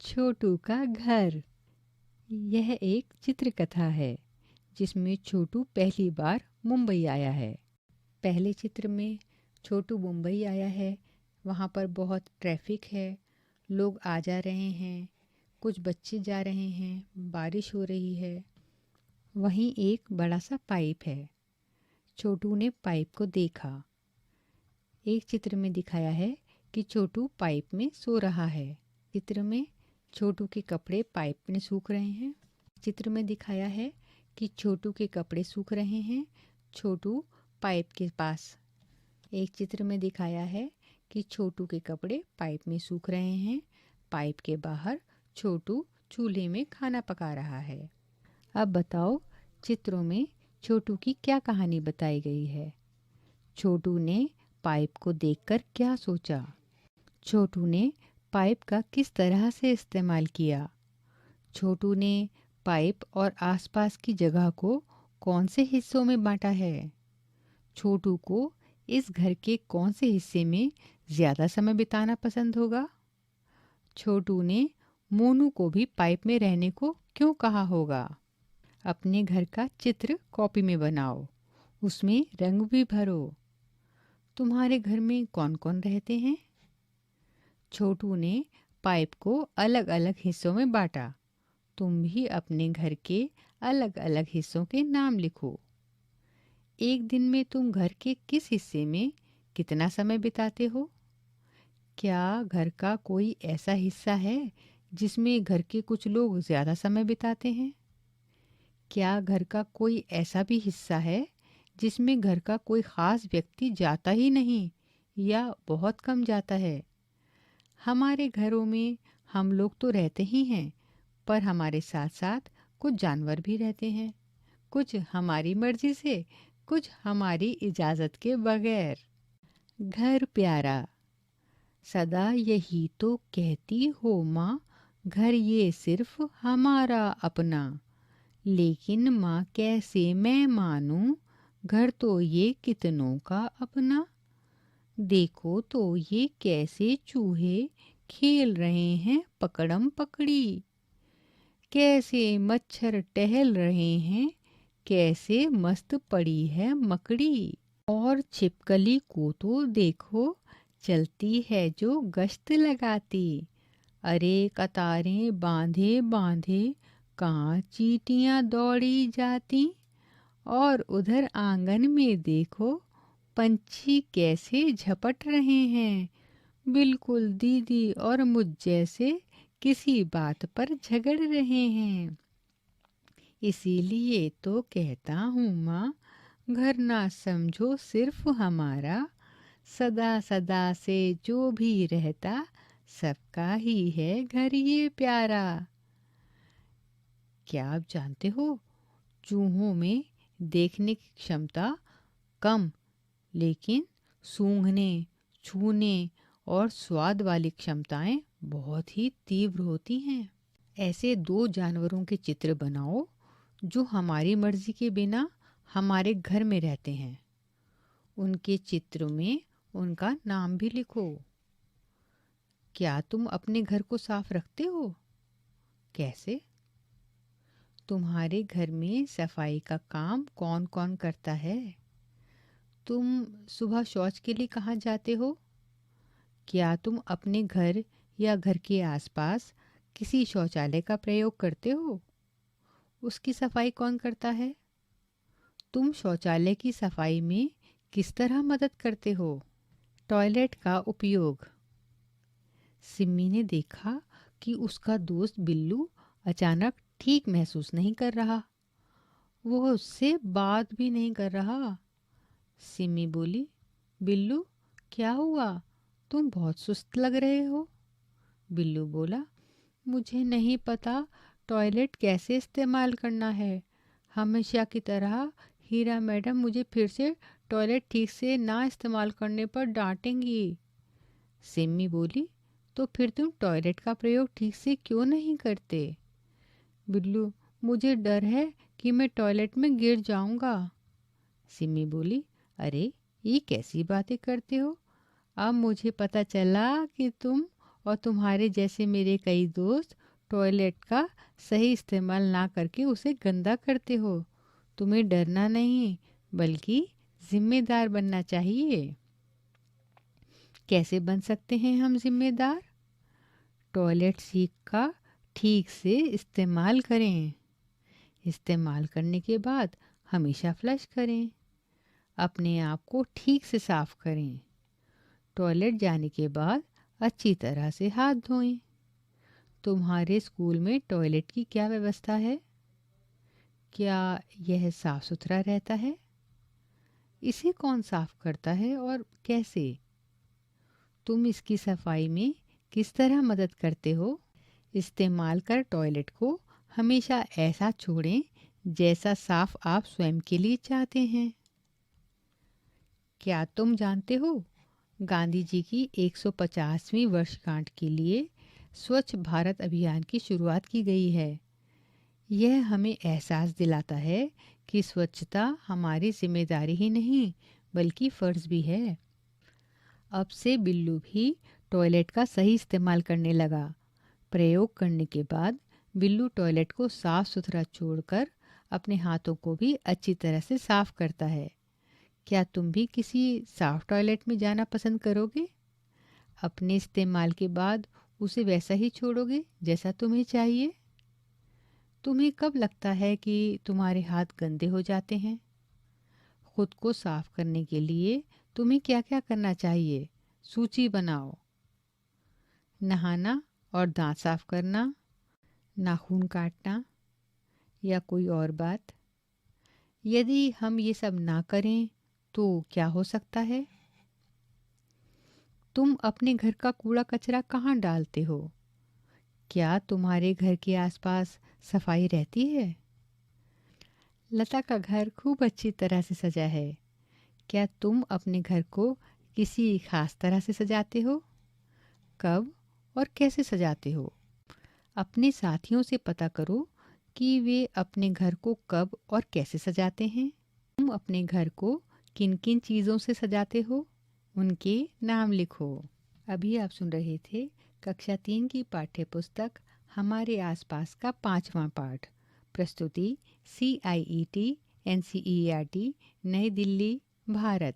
छोटू का घर। यह एक चित्रकथा है जिसमें छोटू पहली बार मुंबई आया है। पहले चित्र में छोटू मुंबई आया है। वहाँ पर बहुत ट्रैफिक है, लोग आ जा रहे हैं, कुछ बच्चे जा रहे हैं, बारिश हो रही है। वहीं एक बड़ा सा पाइप है। छोटू ने पाइप को देखा। एक चित्र में दिखाया है कि छोटू पाइप में सो रहा है। चित्र में छोटू के कपड़े पाइप में सूख रहे हैं। चित्र में दिखाया है कि छोटू के कपड़े सूख रहे हैं, छोटू पाइप के पास। एक चित्र में दिखाया है कि छोटू के कपड़े पाइप में सूख रहे हैं, पाइप के बाहर छोटू चूल्हे में खाना पका रहा है। अब बताओ, चित्रों में छोटू की क्या कहानी बताई गई है? छोटू ने पाइप को देखकर क्या सोचा? छोटू ने पाइप का किस तरह से इस्तेमाल किया? छोटू ने पाइप और आसपास की जगह को कौन से हिस्सों में बांटा है? छोटू को इस घर के कौन से हिस्से में ज़्यादा समय बिताना पसंद होगा? छोटू ने मोनू को भी पाइप में रहने को क्यों कहा होगा? अपने घर का चित्र कॉपी में बनाओ, उसमें रंग भी भरो। तुम्हारे घर में कौन कौन रहते हैं? छोटू ने पाइप को अलग अलग हिस्सों में बांटा। तुम भी अपने घर के अलग अलग हिस्सों के नाम लिखो। एक दिन में तुम घर के किस हिस्से में कितना समय बिताते हो? क्या घर का कोई ऐसा हिस्सा है जिसमें घर के कुछ लोग ज़्यादा समय बिताते हैं? क्या घर का कोई ऐसा भी हिस्सा है जिसमें घर का कोई ख़ास व्यक्ति जाता ही नहीं या बहुत कम जाता है? हमारे घरों में हम लोग तो रहते ही हैं, पर हमारे साथ साथ कुछ जानवर भी रहते हैं, कुछ हमारी मर्जी से, कुछ हमारी इजाज़त के बगैर। घर प्यारा। सदा यही तो कहती हो माँ, घर ये सिर्फ हमारा अपना। लेकिन माँ कैसे मैं मानूं, घर तो ये कितनों का अपना। देखो तो ये कैसे चूहे खेल रहे हैं पकड़म पकड़ी। कैसे मच्छर टहल रहे हैं, कैसे मस्त पड़ी है मकड़ी। और छिपकली को तो देखो, चलती है जो गश्त लगाती। अरे कतारें बांधे बांधे कहाँ चींटियाँ दौड़ी जाती। और उधर आंगन में देखो, पंछी कैसे झपट रहे हैं, बिल्कुल दीदी और मुझ जैसे किसी बात पर झगड़ रहे हैं। इसीलिए तो कहता हूँ माँ, घर ना समझो सिर्फ हमारा। सदा सदा से जो भी रहता, सबका ही है घर ये प्यारा। क्या आप जानते हो, चूहों में देखने की क्षमता कम, लेकिन सूंघने, छूने और स्वाद वाली क्षमताएं बहुत ही तीव्र होती हैं। ऐसे दो जानवरों के चित्र बनाओ जो हमारी मर्जी के बिना हमारे घर में रहते हैं। उनके चित्र में उनका नाम भी लिखो। क्या तुम अपने घर को साफ रखते हो? कैसे? तुम्हारे घर में सफाई का काम कौन कौन करता है? तुम सुबह शौच के लिए कहाँ जाते हो? क्या तुम अपने घर या घर के आसपास किसी शौचालय का प्रयोग करते हो? उसकी सफाई कौन करता है? तुम शौचालय की सफाई में किस तरह मदद करते हो? टॉयलेट का उपयोग। सिम्मी ने देखा कि उसका दोस्त बिल्लू अचानक ठीक महसूस नहीं कर रहा। वो उससे बात भी नहीं कर रहा। सिम्मी बोली, बिल्लू क्या हुआ? तुम बहुत सुस्त लग रहे हो। बिल्लू बोला, मुझे नहीं पता टॉयलेट कैसे इस्तेमाल करना है। हमेशा की तरह हीरा मैडम मुझे फिर से टॉयलेट ठीक से ना इस्तेमाल करने पर डांटेंगी। सिम्मी बोली, तो फिर तुम टॉयलेट का प्रयोग ठीक से क्यों नहीं करते? बिल्लू, मुझे डर है कि मैं टॉयलेट में गिर जाऊंगा। सिम्मी बोली, अरे ये कैसी बातें करते हो? अब मुझे पता चला कि तुम और तुम्हारे जैसे मेरे कई दोस्त टॉयलेट का सही इस्तेमाल ना करके उसे गंदा करते हो। तुम्हें डरना नहीं, बल्कि जिम्मेदार बनना चाहिए। कैसे बन सकते हैं हम जिम्मेदार? टॉयलेट सीट का ठीक से इस्तेमाल करें। इस्तेमाल करने के बाद हमेशा फ्लश करें। अपने आप को ठीक से साफ करें। टॉयलेट जाने के बाद अच्छी तरह से हाथ धोएं। तुम्हारे स्कूल में टॉयलेट की क्या व्यवस्था है? क्या यह साफ सुथरा रहता है? इसे कौन साफ करता है और कैसे? तुम इसकी सफाई में किस तरह मदद करते हो? इस्तेमाल कर टॉयलेट को हमेशा ऐसा छोड़ें जैसा साफ आप स्वयं के लिए चाहते हैं। क्या तुम जानते हो, गांधी जी की 150वीं वर्षगांठ के लिए स्वच्छ भारत अभियान की शुरुआत की गई है। यह हमें एहसास दिलाता है कि स्वच्छता हमारी जिम्मेदारी ही नहीं, बल्कि फ़र्ज़ भी है। अब से बिल्लू भी टॉयलेट का सही इस्तेमाल करने लगा। प्रयोग करने के बाद बिल्लू टॉयलेट को साफ सुथरा छोड़कर अपने हाथों को भी अच्छी तरह से साफ करता है। क्या तुम भी किसी साफ टॉयलेट में जाना पसंद करोगे? अपने इस्तेमाल के बाद उसे वैसा ही छोड़ोगे जैसा तुम्हें चाहिए? तुम्हें कब लगता है कि तुम्हारे हाथ गंदे हो जाते हैं? खुद को साफ करने के लिए तुम्हें क्या क्या करना चाहिए? सूची बनाओ। नहाना और दांत साफ करना, नाखून काटना या कोई और बात। यदि हम ये सब ना करें तो क्या हो सकता है? तुम अपने घर का कूड़ा कचरा कहाँ डालते हो? क्या तुम्हारे घर के आसपास सफाई रहती है? लता का घर खूब अच्छी तरह से सजा है। क्या तुम अपने घर को किसी खास तरह से सजाते हो? कब और कैसे सजाते हो? अपने साथियों से पता करो कि वे अपने घर को कब और कैसे सजाते हैं। तुम अपने घर को किन किन चीज़ों से सजाते हो? उनके नाम लिखो। अभी आप सुन रहे थे कक्षा 3 की पाठ्य पुस्तक हमारे आसपास का 5वां पाठ। प्रस्तुति CIET NCERT नई दिल्ली, भारत।